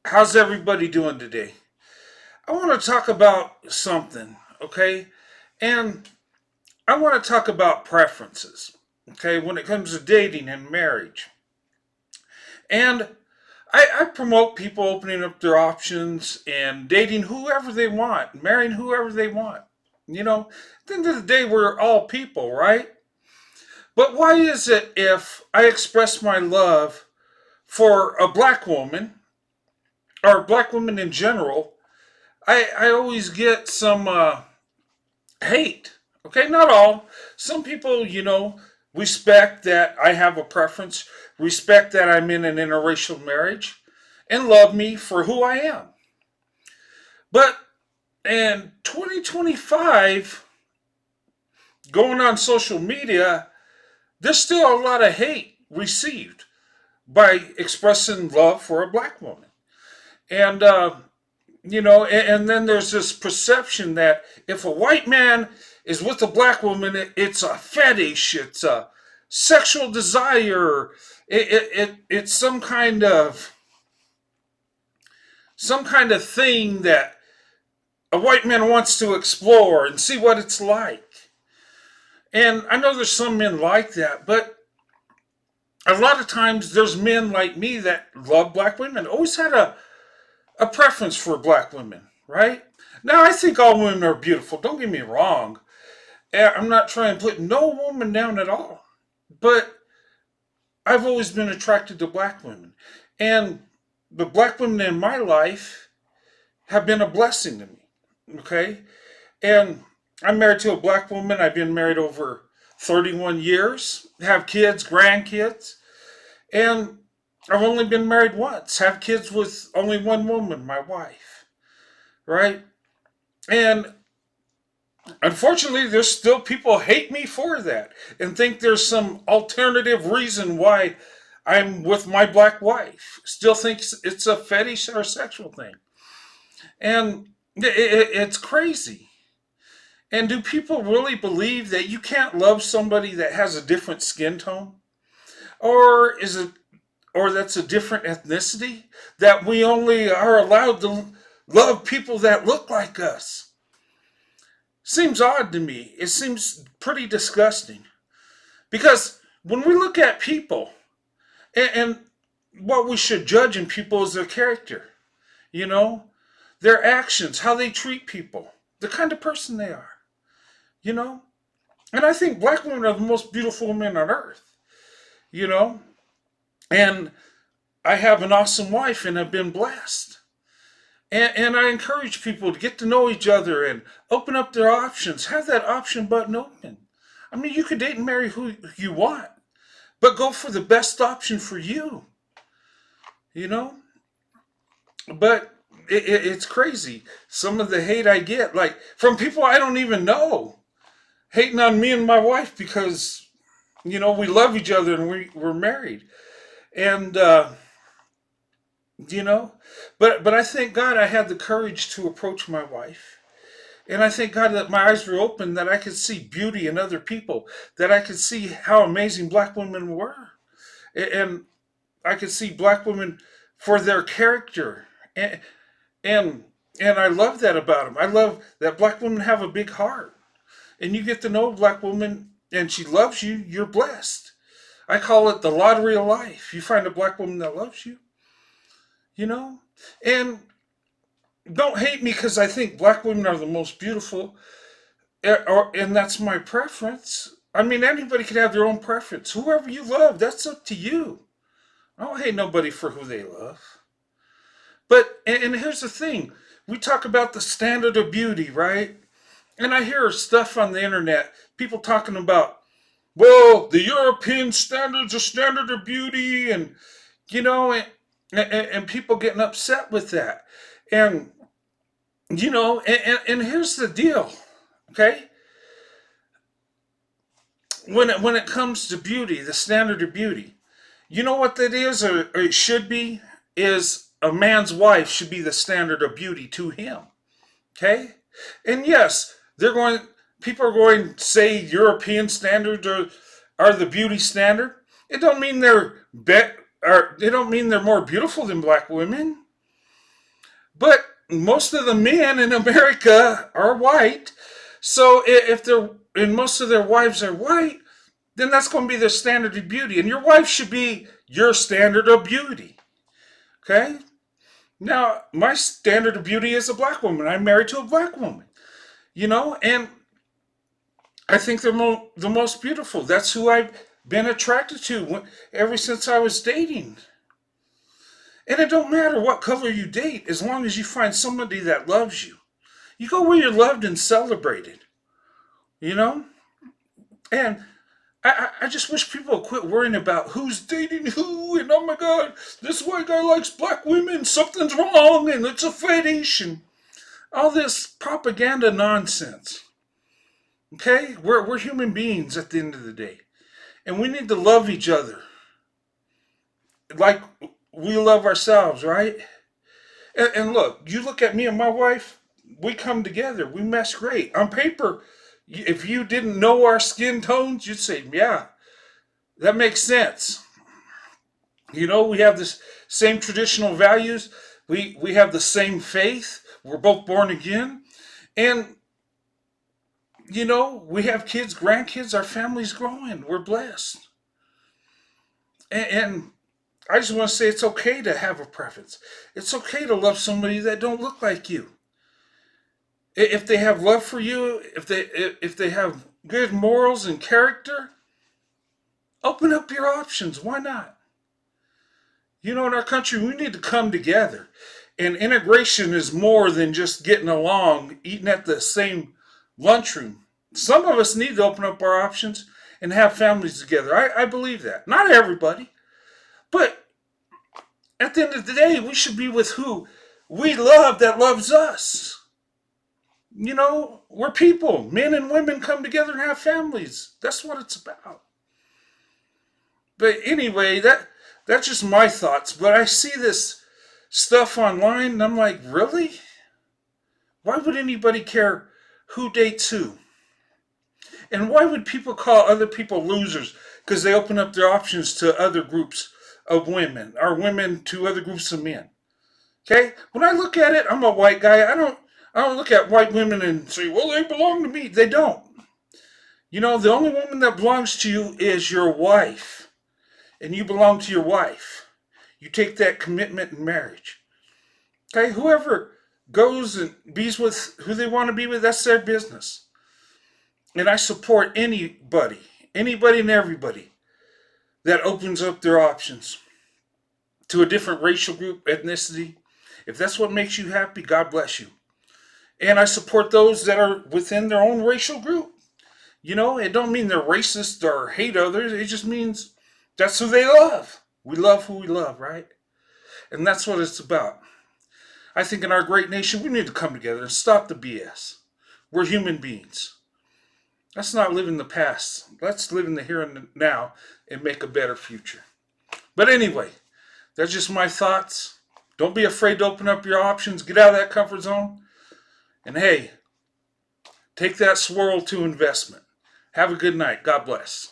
How's everybody doing today? I want to talk about something, okay? And I want to talk about preferences, okay, when it comes to dating and marriage. And I promote people opening up their options and dating whoever they want, marrying whoever they want. At the end of the day, we're all people, right? But why is it if I express my love for a black woman or black women in general, I always get some hate. Okay, not all. Some people, respect that I have a preference, respect that I'm in an interracial marriage, and love me for who I am. But in 2025, going on social media, there's still a lot of hate received by expressing love for a black woman. And and then there's this perception that if a white man is with a black woman, it's a fetish, it's a sexual desire, it's some kind of thing that a white man wants to explore and see what it's like. And I know there's some men like that, but a lot of times there's men like me that love black women, always had a preference for black women, right? Now, I think all women are beautiful. Don't get me wrong. I'm not trying to put no woman down at all. But I've always been attracted to black women. And the black women in my life have been a blessing to me. Okay? And I'm married to a black woman. I've been married over 31 years, have kids, grandkids. And I've only been married once, have kids with only one woman, my wife. Right? And unfortunately, there's still people hate me for that and think there's some alternative reason why I'm with my black wife. Still thinks it's a fetish or a sexual thing. And it's crazy. And do people really believe that you can't love somebody that has a different skin tone? Or is it, or that's a different ethnicity? That we only are allowed to love people that look like us? Seems odd to me. It seems pretty disgusting. Because when we look at people, and what we should judge in people is their character, you know, their actions, how they treat people, the kind of person they are, you know. And I think black women are the most beautiful women on earth, you know. And I have an awesome wife and have been blessed. And I encourage people to get to know each other and open up their options. Have that option button open. I mean, you could date and marry who you want, but go for the best option for you, you know? But it's crazy. Some of the hate I get, like from people I don't even know, hating on me and my wife because, we love each other and we're married. And, you know, but I thank God I had the courage to approach my wife. And I thank God that my eyes were open, that I could see beauty in other people, that I could see how amazing black women were. And I could see black women for their character. And and I love that about them. I love that black women have a big heart. And you get to know a black woman and she loves you, you're blessed. I call it the lottery of life. You find a black woman that loves you, you know? And don't hate me because I think black women are the most beautiful, and that's my preference. I mean, anybody can have their own preference. Whoever you love, that's up to you. I don't hate nobody for who they love. But, and here's the thing, we talk about the standard of beauty, right? And I hear stuff on the internet, people talking about, well, the European standards are standard of beauty, and, you know, and people getting upset with that. And, and here's the deal, okay? When it comes to beauty, the standard of beauty, you know what that is, or it should be, is a man's wife should be the standard of beauty to him. Okay? And yes, they're going people are going to say European standards are the beauty standard. It don't mean they're or it don't mean they're more beautiful than black women. But most of the men in America are white. So if they're and most of their wives are white, then that's going to be their standard of beauty. And your wife should be your standard of beauty. Okay? Now, my standard of beauty is a black woman. I'm married to a black woman. And I think they're the most beautiful. That's who I've been attracted to ever since I was dating. And it don't matter what color you date, as long as you find somebody that loves you. You go where you're loved and celebrated, you know? And I just wish people would quit worrying about who's dating who and oh my god, this white guy likes black women, something's wrong and it's a fetish and all this propaganda nonsense. Okay? We're human beings at the end of the day. And we need to love each other like we love ourselves, right? And look, you look at me and my wife, we come together, we mesh great. On paper, if you didn't know our skin tones, you'd say, yeah, that makes sense. We have this same traditional values. We have the same faith. We're both born again. And, we have kids, grandkids, our family's growing. We're blessed. And I just want to say it's okay to have a preference. It's okay to love somebody that don't look like you. If they have love for you, if they have good morals and character, open up your options. Why not? In our country, we need to come together. And integration is more than just getting along, eating at the same lunchroom. Some of us need to open up our options and have families together. I believe that. Not everybody. But at the end of the day, we should be with who we love that loves us. We're people. Men and women come together and have families. That's what it's about. But anyway, that's just my thoughts. But I see this stuff online and I'm like, really? Why would anybody care who dates who? And why would people call other people losers? Because they open up their options to other groups of women or women to other groups of men. Okay? When I look at it, I'm a white guy. I don't look at white women and say, well, they belong to me. They don't. The only woman that belongs to you is your wife. And you belong to your wife. You take that commitment in marriage. Okay? Whoever goes and bees with who they want to be with, that's their business. And I support anybody and everybody that opens up their options to a different racial group, ethnicity. If that's what makes you happy, God bless you. And I support those that are within their own racial group. It don't mean they're racist or hate others. It just means that's who they love. We love who we love, right? And that's what it's about. I think in our great nation, we need to come together and stop the BS. We're human beings. Let's not live in the past. Let's live in the here and now and make a better future. But anyway, that's just my thoughts. Don't be afraid to open up your options. Get out of that comfort zone. And hey, take that swirl to investment. Have a good night. God bless.